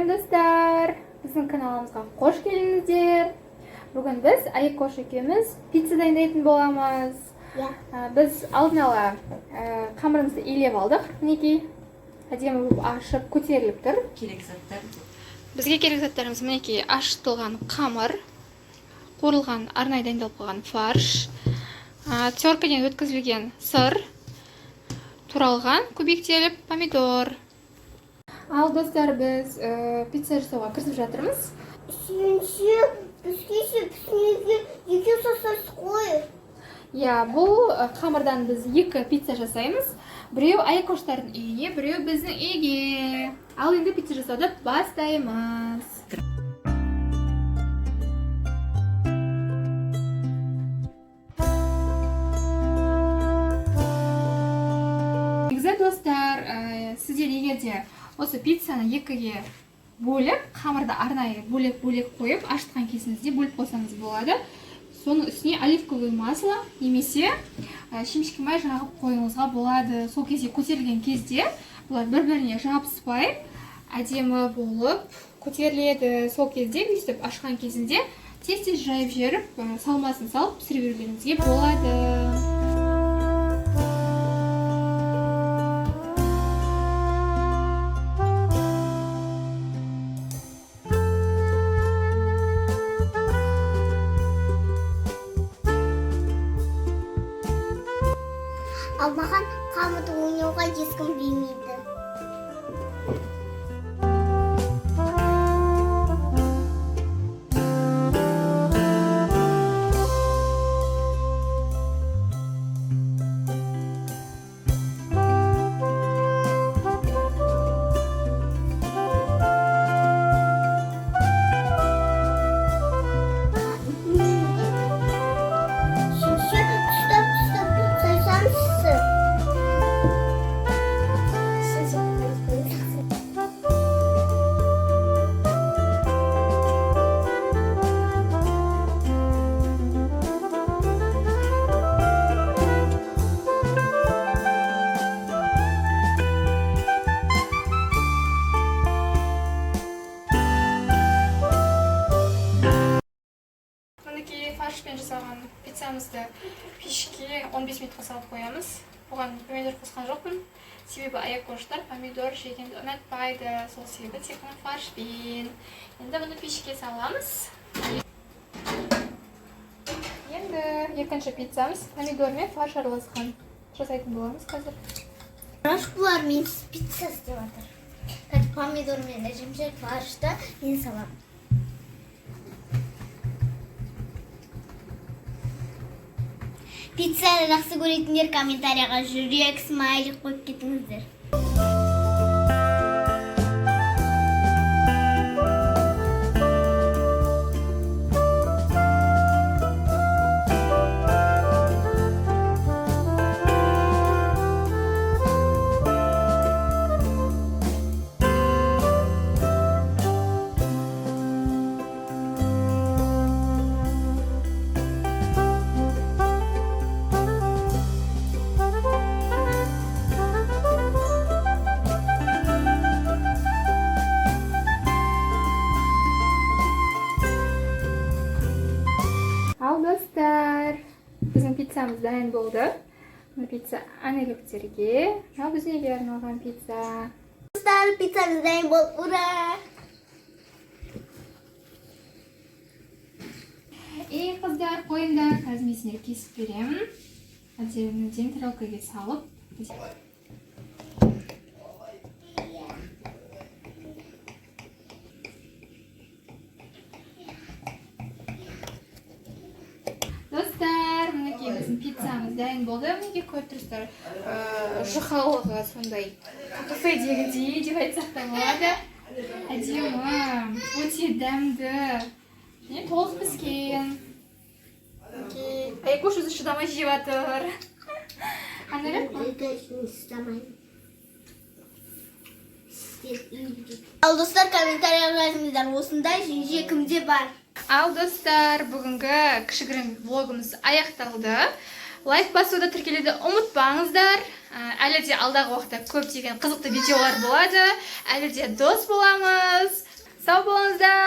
Достар, біздің каналымызға қош келдіңіздер. Бүгін біз Айкош екеуміз пицца дайындайтын боламыз. Біз алдын ала қамырымызды илеп алдық. Мінекей, әдемі болып ашып көтеріліп тұр. Бізге керек заттарымыз мінекей ашытылған қамыр, қуырылған арнайы дайындалып қойған фарш, теркіден өткізілген сыр, туралған кубиктеліп помидор. Ал достар, біз пицца жасауға кірісіп жатырмыз. Үшінші піскесе екі сосыс қойып. Бұл қамырдан біз екі пицца жасаймыз. Біреу Айкоштардың үйіне, біреу біздің үйге. Ал енді пицца жасауды бастаймыз. Негізі достар, сіздер егерде осы пиццаны екіге бөліп, қамырды арнайы бөлек қойып, ашытқан кезіңізде бөліп қойсаңыз болады. Соның үстіне оливковый масло немесе шемішке май жағып қойыңызға болады. Сол кезде көтерілген кезде бұлар бір-біріне жабыспай әдемі болып көтеріледі. Сол кезде өйстіп ашқан кезінде тез-тез жайып жеріп, салмасын салып пісіріп жібергеніңізге болады. Ал маған қамырды ойнауға ешкім білмейді. Фаршпен жасалған пиццамызды пешке 15 минутқа салып қоямыз. Бұған помидор қосқан жоқпын. Себебі Айкоштар помидор жегенді ұнатпайды. Сол себебі тек қана фаршпен. Енді бұны пешке саламыз. Енді екінші пиццамыз помидор мен фарш араласқан жасайтын боламыз қазір. Бұлар мен пицца істеп жатыр. Помидор мен жемшек фаршты мен салам. Пиццаны жақсы көретіндер комментарияға жүрек, смайлик қойып кетіңіздер. Достар, біздің пиццамыз дайын болды. Бұл пицца анеліктерге. Біздерге арналған пицца. Достар, пиццамыз дайын болды. Ура! Қыздар, қойыңдар, қазір мен сендерге кесіп беремін. Әдеміден тарелкаға салып. Достар, мінекей біздің пиццамыз дайын болды. Мінекей көріп тұрсыздар, жұқалығы сондай кафедегідей деп айтсақ та болады. Әдемі, өте дәмді, толық піскен. Айкош өзі шыдамай жеп жатыр. Ал достар, комментарияға жазыңыздар, осындай жеңше кімде бар? Ал достар, бүгінгі кішігірім влогымыз аяқталды. Лайк басуды тіркелуді ұмытпаңыздар. Әлі де алдағы уақытта көптеген қызықты видеолар болады. Әлі де дос боламыз. Сау болыңыздар.